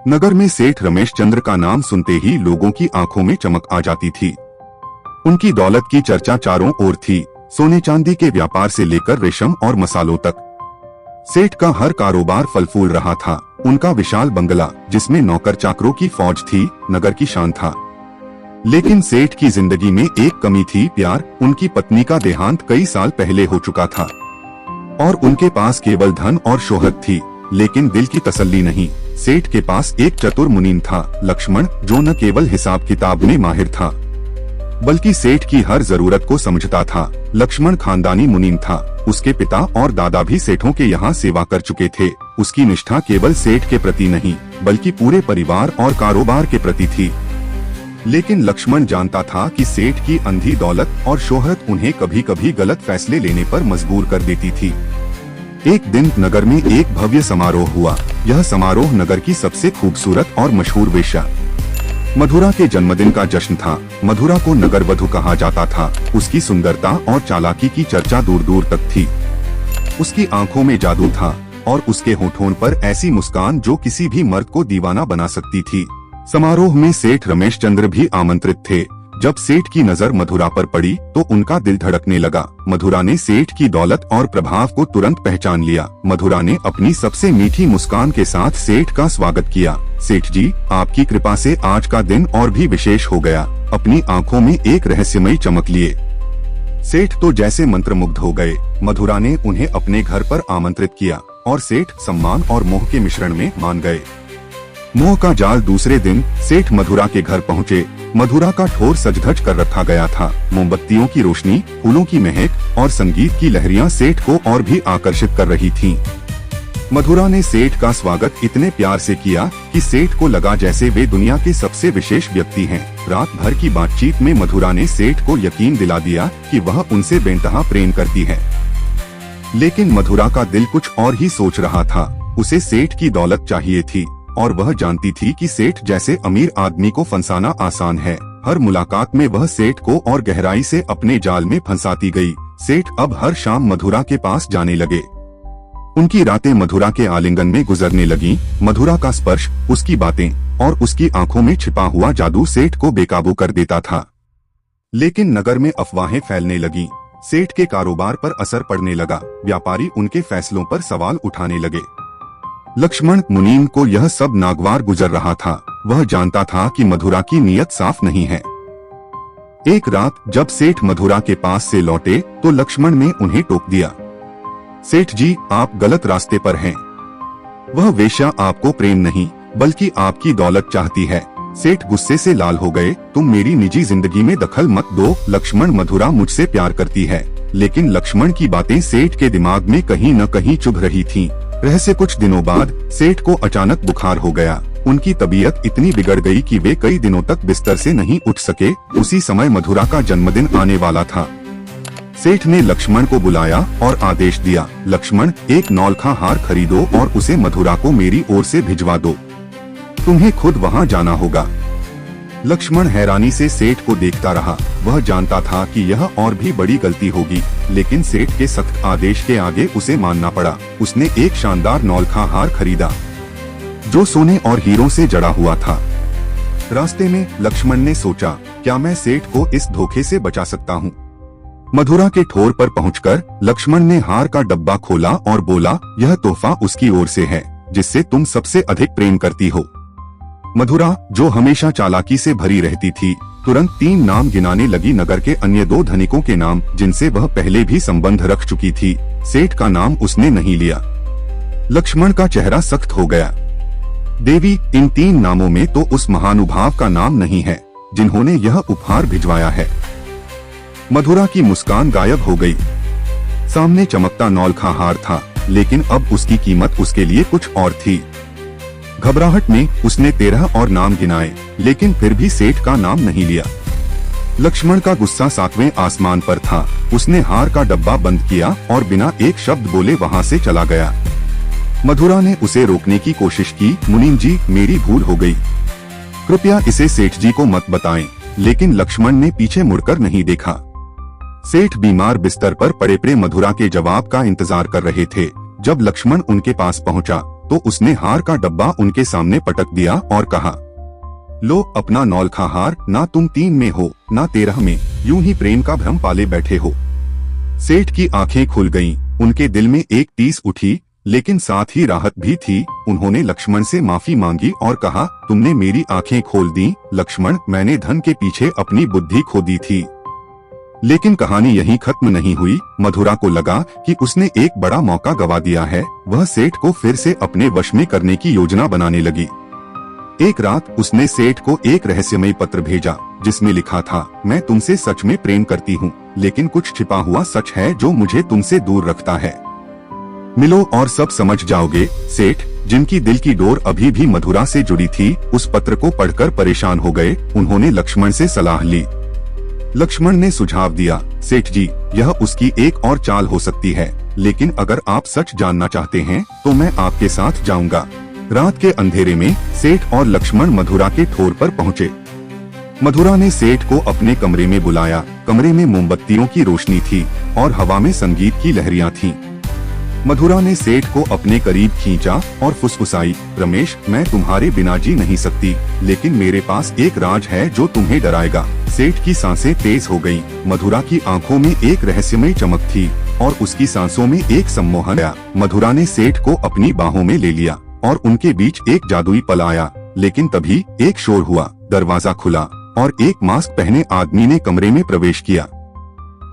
नगर में सेठ रमेश चंद्र का नाम सुनते ही लोगों की आंखों में चमक आ जाती थी। उनकी दौलत की चर्चा चारों ओर थी, सोने चांदी के व्यापार से लेकर रेशम और मसालों तक। सेठ का हर कारोबार फल फूल रहा था। उनका विशाल बंगला, जिसमें नौकर चाकरों की फौज थी, नगर की शान था। लेकिन सेठ की जिंदगी में एक कमी थी, प्यार। उनकी पत्नी का देहांत कई साल पहले हो चुका था और उनके पास केवल धन और शोहरत थी, लेकिन दिल की तसल्ली नहीं। सेठ के पास एक चतुर मुनीम था, लक्ष्मण, जो न केवल हिसाब किताब में माहिर था, बल्कि सेठ की हर जरूरत को समझता था। लक्ष्मण खानदानी मुनीम था। उसके पिता और दादा भी सेठों के यहाँ सेवा कर चुके थे। उसकी निष्ठा केवल सेठ के प्रति नहीं, बल्कि पूरे परिवार और कारोबार के प्रति थी। लेकिन लक्ष्मण जानता था कि सेठ की अंधी दौलत और शोहरत उन्हें कभी कभी गलत फैसले लेने पर मजबूर कर देती थी। एक दिन नगर में एक भव्य समारोह हुआ। यह समारोह नगर की सबसे खूबसूरत और मशहूर वेश्या मधुरा के जन्मदिन का जश्न था। मधुरा को नगर वधु कहा जाता था। उसकी सुंदरता और चालाकी की चर्चा दूर दूर तक थी। उसकी आंखों में जादू था और उसके होठों पर ऐसी मुस्कान जो किसी भी मर्द को दीवाना बना सकती थी। समारोह में सेठ रमेश चंद्र भी आमंत्रित थे। जब सेठ की नजर मधुरा पर पड़ी तो उनका दिल धड़कने लगा। मधुरा ने सेठ की दौलत और प्रभाव को तुरंत पहचान लिया। मधुरा ने अपनी सबसे मीठी मुस्कान के साथ सेठ का स्वागत किया। सेठ जी, आपकी कृपा से आज का दिन और भी विशेष हो गया। अपनी आंखों में एक रहस्यमयी चमक लिए सेठ तो जैसे मंत्रमुग्ध हो गए। मधुरा ने उन्हें अपने घर पर आमंत्रित किया और सेठ सम्मान और मोह के मिश्रण में मान गए। मोह का जाल। दूसरे दिन सेठ मधुरा के घर पहुँचे। मधुरा का ठोर सज धज कर रखा गया था। मोमबत्तियों की रोशनी, फूलों की महक और संगीत की लहरियां सेठ को और भी आकर्षित कर रही थीं। मधुरा ने सेठ का स्वागत इतने प्यार से किया कि सेठ को लगा जैसे वे दुनिया के सबसे विशेष व्यक्ति हैं। रात भर की बातचीत में मधुरा ने सेठ को यकीन दिला दिया कि वह उनसे बेइंतहा प्रेम करती है। लेकिन मधुरा का दिल कुछ और ही सोच रहा था। उसे सेठ की दौलत चाहिए थी और वह जानती थी कि सेठ जैसे अमीर आदमी को फंसाना आसान है। हर मुलाकात में वह सेठ को और गहराई से अपने जाल में फंसाती गई। सेठ अब हर शाम मधुरा के पास जाने लगे। उनकी रातें मधुरा के आलिंगन में गुजरने लगीं। मधुरा का स्पर्श, उसकी बातें और उसकी आंखों में छिपा हुआ जादू सेठ को बेकाबू कर देता था। लेकिन नगर में अफवाहें फैलने लगीं। सेठ के कारोबार पर असर पड़ने लगा। व्यापारी उनके फैसलों पर सवाल उठाने लगे। लक्ष्मण मुनीम को यह सब नागवार गुजर रहा था। वह जानता था कि मधुरा की नीयत साफ नहीं है। एक रात जब सेठ मधुरा के पास से लौटे तो लक्ष्मण ने उन्हें टोक दिया। सेठ जी, आप गलत रास्ते पर हैं। वह वेश्या आपको प्रेम नहीं बल्कि आपकी दौलत चाहती है। सेठ गुस्से से लाल हो गए। तुम मेरी निजी जिंदगी में दखल मत दो लक्ष्मण। मधुरा मुझसे प्यार करती है। लेकिन लक्ष्मण की बातें सेठ के दिमाग में कहीं न कहीं चुभ रही थीं। रहस्य। कुछ दिनों बाद सेठ को अचानक बुखार हो गया। उनकी तबीयत इतनी बिगड़ गई कि वे कई दिनों तक बिस्तर से नहीं उठ सके। उसी समय मधुरा का जन्मदिन आने वाला था। सेठ ने लक्ष्मण को बुलाया और आदेश दिया, लक्ष्मण, एक नौलखा हार खरीदो और उसे मधुरा को मेरी ओर से भिजवा दो। तुम्हें खुद वहां जाना होगा। लक्ष्मण हैरानी से सेठ को देखता रहा। वह जानता था कि यह और भी बड़ी गलती होगी, लेकिन सेठ के सख्त आदेश के आगे उसे मानना पड़ा। उसने एक शानदार नौलखा हार खरीदा जो सोने और हीरों से जड़ा हुआ था। रास्ते में लक्ष्मण ने सोचा, क्या मैं सेठ को इस धोखे से बचा सकता हूँ। मधुरा के ठोर पर पहुंचकर लक्ष्मण ने हार का डब्बा खोला और बोला, यह तोहफा उसकी ओर से है जिससे तुम सबसे अधिक प्रेम करती हो। मधुरा, जो हमेशा चालाकी से भरी रहती थी, तुरंत 3 नाम गिनाने लगी। नगर के अन्य 2 धनिकों के नाम जिनसे वह पहले भी संबंध रख चुकी थी। सेठ का नाम उसने नहीं लिया। लक्ष्मण का चेहरा सख्त हो गया। देवी, इन 3 नामों में तो उस महानुभाव का नाम नहीं है जिन्होंने यह उपहार भिजवाया है। मधुरा की मुस्कान गायब हो गई। सामने चमकता नौलखा हार था, लेकिन अब उसकी कीमत उसके लिए कुछ और थी। घबराहट में उसने 13 और नाम गिनाए, लेकिन फिर भी सेठ का नाम नहीं लिया। लक्ष्मण का गुस्सा 7वें आसमान पर था। उसने हार का डब्बा बंद किया और बिना एक शब्द बोले वहां से चला गया। मधुरा ने उसे रोकने की कोशिश की। मुनीम जी, मेरी भूल हो गई। कृपया इसे सेठ जी को मत बताएं। लेकिन लक्ष्मण ने पीछे मुड़कर नहीं देखा। सेठ बीमार बिस्तर पर पड़े मधुरा के जवाब का इंतजार कर रहे थे। जब लक्ष्मण उनके पास पहुंचा तो उसने हार का डब्बा उनके सामने पटक दिया और कहा, लो अपना नौलखा हार, ना तुम 3 में हो ना 13 में, यूं ही प्रेम का भ्रम पाले बैठे हो। सेठ की आंखें खुल गईं, उनके दिल में एक टीस उठी, लेकिन साथ ही राहत भी थी। उन्होंने लक्ष्मण से माफी मांगी और कहा, तुमने मेरी आंखें खोल दी लक्ष्मण, मैंने धन के पीछे अपनी बुद्धि खो दी थी। लेकिन कहानी यहीं खत्म नहीं हुई। मधुरा को लगा कि उसने एक बड़ा मौका गवा दिया है। वह सेठ को फिर से अपने वश में करने की योजना बनाने लगी। एक रात उसने सेठ को एक रहस्यमय पत्र भेजा जिसमें लिखा था, मैं तुमसे सच में प्रेम करती हूँ, लेकिन कुछ छिपा हुआ सच है जो मुझे तुमसे दूर रखता है। मिलो और सब समझ जाओगे। सेठ, जिनकी दिल की डोर अभी भी मधुरा से जुड़ी थी, उस पत्र को पढ़कर परेशान हो गए। उन्होंने लक्ष्मण से सलाह ली। लक्ष्मण ने सुझाव दिया, सेठ जी, यह उसकी एक और चाल हो सकती है, लेकिन अगर आप सच जानना चाहते हैं तो मैं आपके साथ जाऊंगा। रात के अंधेरे में सेठ और लक्ष्मण मधुरा के ठोर पर पहुँचे। मधुरा ने सेठ को अपने कमरे में बुलाया। कमरे में मोमबत्तियों की रोशनी थी और हवा में संगीत की लहरियां थीं। मधुरा ने सेठ को अपने करीब खींचा और फुसफुसाई, रमेश, मैं तुम्हारे बिना जी नहीं सकती, लेकिन मेरे पास एक राज है जो तुम्हें डराएगा। सेठ की सांसें तेज हो गईं। मधुरा की आंखों में एक रहस्यमय चमक थी और उसकी सांसों में एक सम्मोहन आया। मधुरा ने सेठ को अपनी बाहों में ले लिया और उनके बीच एक जादुई पल आया। लेकिन तभी एक शोर हुआ, दरवाजा खुला और एक मास्क पहने आदमी ने कमरे में प्रवेश किया।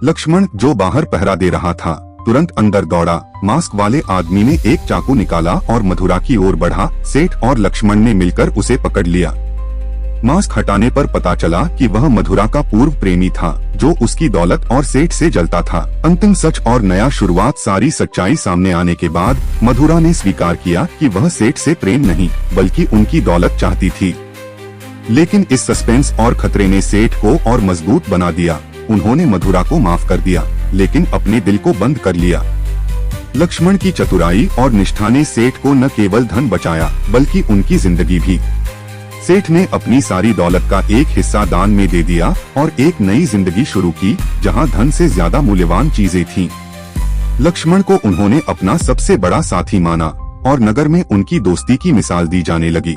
लक्ष्मण, जो बाहर पहरा दे रहा था, तुरंत अंदर दौड़ा। मास्क वाले आदमी ने एक चाकू निकाला और मधुरा की ओर बढ़ा। सेठ और लक्ष्मण ने मिलकर उसे पकड़ लिया। मास्क हटाने पर पता चला कि वह मधुरा का पूर्व प्रेमी था, जो उसकी दौलत और सेठ से जलता था। अंतिम सच और नया शुरुआत। सारी सच्चाई सामने आने के बाद मधुरा ने स्वीकार किया कि वह सेठ से प्रेम नहीं बल्कि उनकी दौलत चाहती थी। लेकिन इस सस्पेंस और खतरे ने सेठ को और मजबूत बना दिया। उन्होंने मधुरा को माफ कर दिया, लेकिन अपने दिल को बंद कर लिया। लक्ष्मण की चतुराई और निष्ठा ने सेठ को न केवल धन बचाया बल्कि उनकी जिंदगी भी। सेठ ने अपनी सारी दौलत का एक हिस्सा दान में दे दिया और एक नई जिंदगी शुरू की, जहां धन से ज्यादा मूल्यवान चीजें थीं। लक्ष्मण को उन्होंने अपना सबसे बड़ा साथी माना और नगर में उनकी दोस्ती की मिसाल दी जाने लगी।